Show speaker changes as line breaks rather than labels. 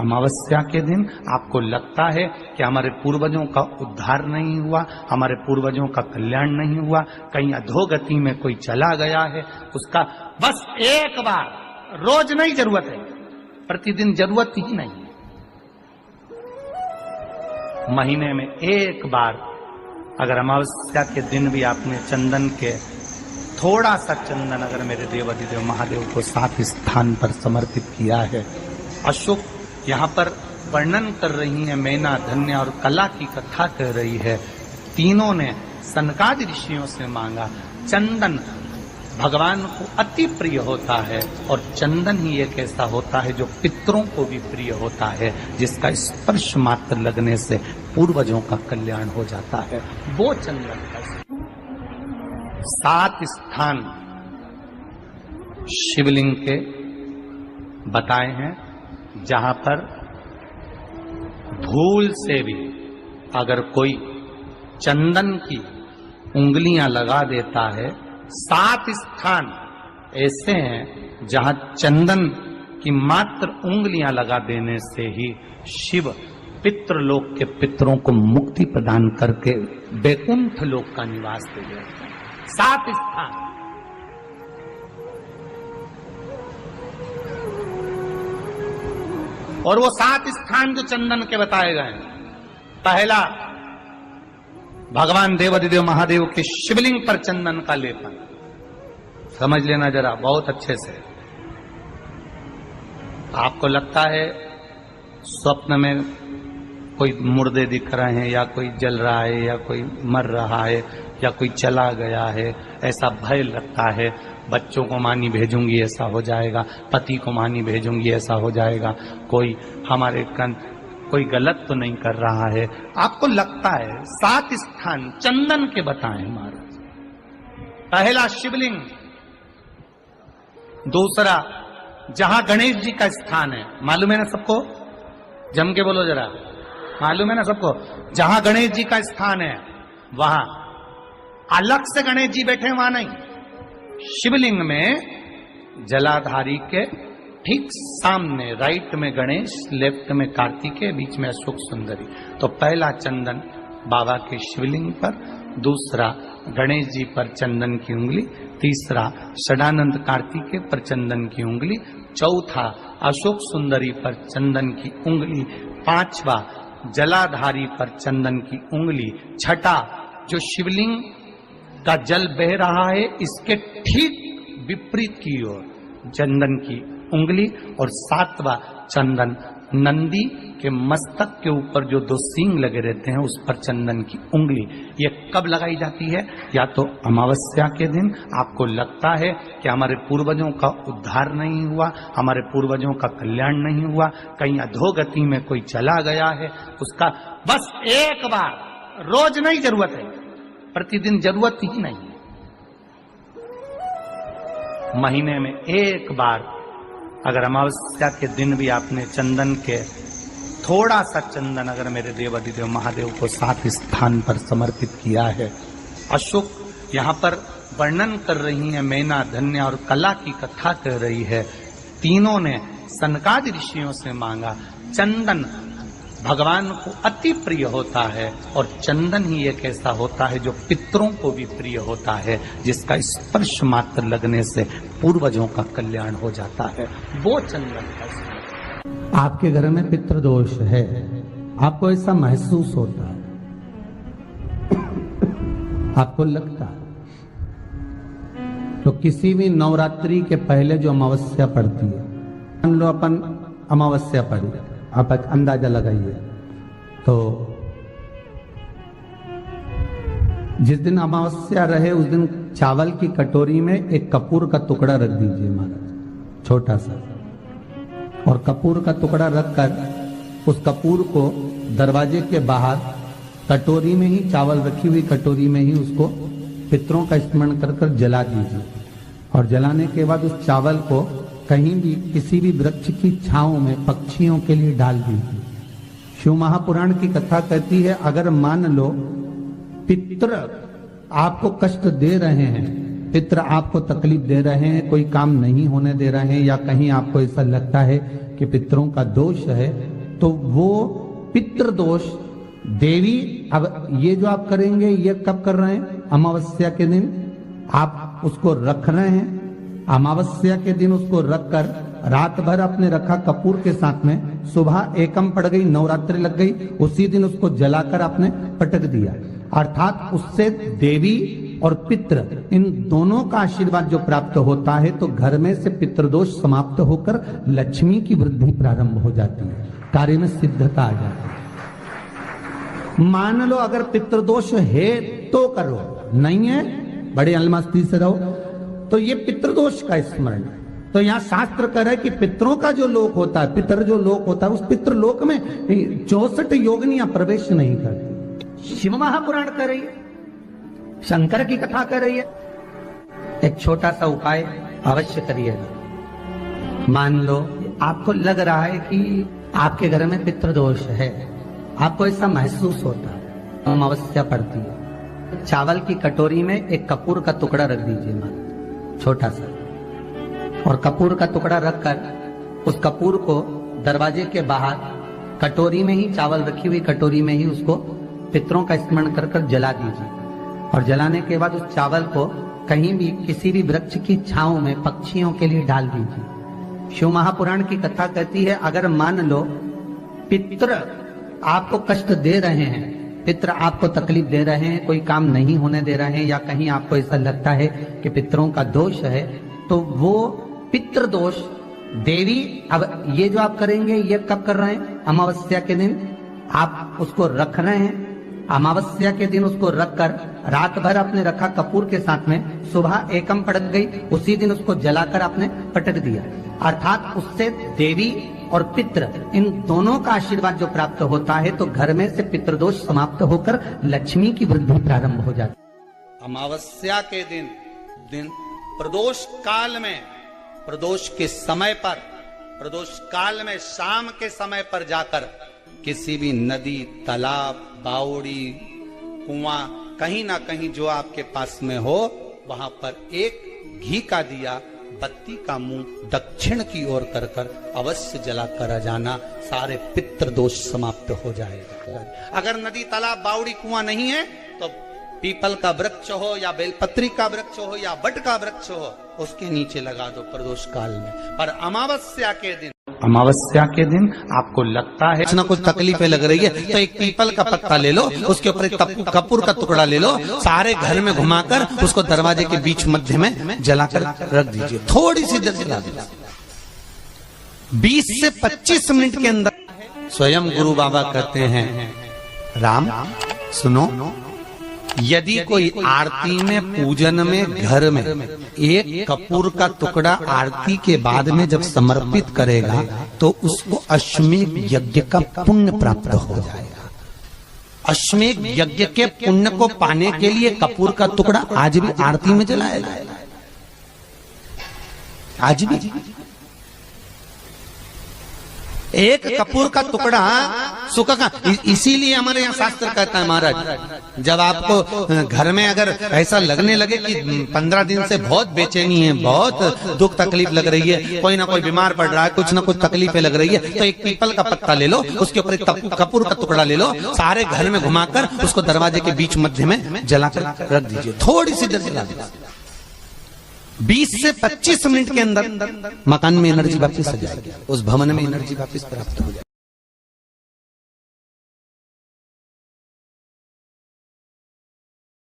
अमावस्या के दिन आपको लगता है कि हमारे पूर्वजों का उद्धार नहीं हुआ, हमारे पूर्वजों का कल्याण नहीं हुआ, कहीं अधोगति में कोई चला गया है, उसका बस एक बार, रोज नहीं जरूरत है, प्रतिदिन जरूरत ही नहीं, महीने में एक बार अगर अमावस्या के दिन भी आपने चंदन के थोड़ा सा चंदन अगर मेरे देवाधिदेव महादेव को 7 स्थान पर समर्पित किया है। अशोक यहाँ पर वर्णन कर रही है, मैना, धन्य और कला की कथा कर रही है। तीनों ने सनकादि ऋषियों से मांगा। चंदन भगवान को अति प्रिय होता है और चंदन ही एक ऐसा होता है जो पितरों को भी प्रिय होता है, जिसका स्पर्श मात्र लगने से पूर्वजों का कल्याण हो जाता है। वो चंदन का 7 स्थान शिवलिंग के बताए हैं, जहां पर भूल से भी अगर कोई चंदन की उंगलियां लगा देता है, 7 स्थान ऐसे हैं जहां चंदन की मात्र उंगलियां लगा देने से ही शिव पितृलोक के पितरों को मुक्ति प्रदान करके वैकुंठ लोक का निवास दे देते हैं। 7 स्थान। और वो 7 स्थान जो चंदन के बताए गए हैं, पहला भगवान देवाधिदेव महादेव के शिवलिंग पर चंदन का लेपन। समझ लेना जरा बहुत अच्छे से। आपको लगता है स्वप्न में कोई मुर्दे दिख रहे हैं, या कोई जल रहा है, या कोई मर रहा है, या कोई चला गया है, ऐसा भय लगता है। बच्चों को मानी भेजूंगी ऐसा हो जाएगा, पति को मानी भेजूंगी ऐसा हो जाएगा, कोई हमारे कोई गलत तो नहीं कर रहा है, आपको लगता है। 7 स्थान चंदन के बताएं महाराज। पहला शिवलिंग, दूसरा जहां गणेश जी का स्थान है, मालूम है ना सबको, जम के बोलो जरा, मालूम है ना सबको, जहां गणेश जी का स्थान है वहां अलग से गणेश जी बैठे, वहां नहीं। शिवलिंग में जलाधारी के ठीक सामने राइट में गणेश, लेफ्ट में कार्तिकेय, बीच में अशोक सुंदरी। तो पहला चंदन बाबा के शिवलिंग पर, दूसरा गणेश जी पर चंदन की उंगली, तीसरा षडानंद कार्तिकेय पर चंदन की उंगली, चौथा अशोक सुंदरी पर चंदन की उंगली, पांचवा जलाधारी पर चंदन की उंगली, छठा जो शिवलिंग का जल बह रहा है इसके ठीक विपरीत की ओर चंदन की उंगली, और 7वां चंदन नंदी के मस्तक के ऊपर जो 2 सींग लगे रहते हैं उस पर चंदन की उंगली। ये कब लगाई जाती है? या तो अमावस्या के दिन आपको लगता है कि हमारे पूर्वजों का उद्धार नहीं हुआ, हमारे पूर्वजों का कल्याण नहीं हुआ, कहीं अधोगति में कोई चला गया है, उसका बस एक बार, रोज नहीं जरूरत है, प्रतिदिन जरूरत ही नहीं, महीने में एक बार अगर अमावस्या के दिन भी आपने चंदन के थोड़ा सा चंदन अगर मेरे देवाधिदेव महादेव को 7 स्थान पर समर्पित किया है। अशोक यहाँ पर वर्णन कर रही है, मैना, धन्य और कला की कथा कर रही है। तीनों ने सनकादि ऋषियों से मांगा। चंदन भगवान को अति प्रिय होता है और चंदन ही एक ऐसा होता है जो पितरों को भी प्रिय होता है, जिसका स्पर्श मात्र लगने से पूर्वजों का कल्याण हो जाता है। वो चंदन का।
आपके घर में पितृदोष है, आपको ऐसा महसूस होता है, आपको लगता है, तो किसी भी नवरात्रि के पहले जो अमावस्या पड़ती है, मान लो अपन अमावस्या पड़ी, आप अंदाजा लगाइए, तो जिस दिन अमावस्या रहे उस दिन चावल की कटोरी में एक कपूर का टुकड़ा रख दीजिए महाराज, छोटा सा, और कपूर का टुकड़ा रखकर उस कपूर को दरवाजे के बाहर कटोरी में ही, चावल रखी हुई कटोरी में ही उसको पितरों का स्मरण कर कर जला दीजिए। और जलाने के बाद उस चावल को कहीं भी किसी भी वृक्ष की छांव में पक्षियों के लिए डाल दीजिए। शिव महापुराण की कथा कहती है, अगर मान लो पितृ आपको कष्ट दे रहे हैं, पितृ आपको तकलीफ दे रहे हैं, कोई काम नहीं होने दे रहे हैं, या कहीं आपको ऐसा लगता है कि पितरों का दोष है, तो वो पितृ दोष देवी, अब ये जो आप करेंगे ये कब कर रहे हैं? अमावस्या के दिन आप उसको रख रहे हैं। अमावस्या के दिन उसको रखकर रात भर आपने रखा कपूर के साथ में, सुबह एकम पड़ गई, नवरात्रि लग गई, उसी दिन उसको जलाकर आपने पटक दिया। अर्थात उससे देवी और पितृ इन दोनों का आशीर्वाद जो प्राप्त होता है, तो घर में से पितृदोष समाप्त होकर लक्ष्मी की वृद्धि प्रारंभ हो जाती है, कार्य में सिद्धता आ जाती है। मान लो अगर पितृदोष है तो करो, नहीं है बड़े अलमस्ती से रहो, तो ये पितृदोष का स्मरण। तो यहाँ शास्त्र कह रहा है कि पितरों का जो लोक होता है, पितर जो लोक होता है, उस पितृलोक में 64 योगिनियां प्रवेश नहीं करती। शिव महापुराण कर रही है, शंकर की कथा कर रही है। एक छोटा सा उपाय अवश्य करिएगा। मान लो आपको लग रहा है कि आपके घर में पितृदोष है, आपको ऐसा महसूस होता है, अमावस्या पड़ती है, चावल की कटोरी में एक कपूर का टुकड़ा रख दीजिए, मान छोटा सा, और कपूर का टुकड़ा रखकर उस कपूर को दरवाजे के बाहर कटोरी में ही, चावल रखी हुई कटोरी में ही उसको पितरों का स्मरण कर कर जला दीजिए। और जलाने के बाद उस चावल को कहीं भी किसी भी वृक्ष की छांव में पक्षियों के लिए डाल दीजिए। शिव महापुराण की कथा कहती है, अगर मान लो पितृ आपको कष्ट दे रहे हैं, पितृ आपको तकलीफ दे रहे हैं, कोई काम नहीं होने दे रहे हैं, या कहीं आपको ऐसा लगता है कि पितरों का दोष है, तो वो पितृदोष देवी, अब ये जो आप करेंगे ये कब कर रहे हैं? अमावस्या के दिन आप उसको रख रहे हैं। अमावस्या के दिन उसको रखकर रात भर आपने रखा कपूर के साथ में, सुबह एकम पड़ गई, उसी दिन उसको जलाकर आपने पटक दिया। अर्थात उससे देवी और पितृ इन दोनों का आशीर्वाद जो प्राप्त होता है, तो घर में से पितृदोष समाप्त होकर लक्ष्मी की वृद्धि प्रारंभ हो जाती है।
अमावस्या के दिन प्रदोष काल में, प्रदोष के समय पर, प्रदोष काल में शाम के समय पर जाकर किसी भी नदी, तालाब, बावड़ी, कुआं, कहीं ना कहीं जो आपके पास में हो, वहां पर एक घी का दिया, बत्ती का मुंह दक्षिण की ओर कर कर अवश्य जलाकर आ जाना, सारे पितृ दोष समाप्त हो जाएगा। अगर नदी, तालाब, बावड़ी, कुआं नहीं है तो पीपल का वृक्ष हो या बेलपत्री का वृक्ष हो या बट का वृक्ष हो, उसके नीचे लगा दो प्रदोष काल में। पर अमावस्या के दिन, अमावस्या के दिन आपको लगता है कुछ ना कुछ तकलीफें लग रही है, तो एक पीपल का पत्ता ले लो, उसके ऊपर एक कपूर का टुकड़ा ले लो, सारे घर में घुमाकर उसको दरवाजे के बीच मध्य में जलाकर रख दीजिए, थोड़ी सी देर जला दीजिए। 20 से 25 मिनट के अंदर स्वयं गुरु बाबा कहते हैं, राम सुनो, यदि कोई आरती में, पूजन में, घर में एक कपूर का टुकड़ा आरती के बाद में जब समर्पित करेगा, तो उसको अश्वमेध यज्ञ का पुण्य प्राप्त हो जाएगा। अश्वमेध यज्ञ के पुण्य को पाने के लिए कपूर का टुकड़ा आज भी आरती में जलाया जाएगा, आज भी एक कपूर का टुकड़ा सुखा का। इसीलिए हमारे यहाँ शास्त्र कहता है, महाराज जब आपको घर में अगर ऐसा लगने लगे कि 15 दिन से बहुत बेचैनी है, बहुत दुख तकलीफ लग रही है, कोई ना कोई बीमार पड़ रहा है, कुछ ना कुछ तकलीफें लग रही है, तो एक पीपल का पत्ता ले लो, उसके ऊपर एक कपूर का टुकड़ा ले लो, सारे घर में घुमाकर उसको दरवाजे के बीच मध्य में जलाकर रख दीजिए, थोड़ी सी देर जला दीजिए। 20 से 25 मिनट के अंदर मकान में एनर्जी वापस आ जाएगी, उस भवन में एनर्जी वापस प्राप्त हो जाएगी।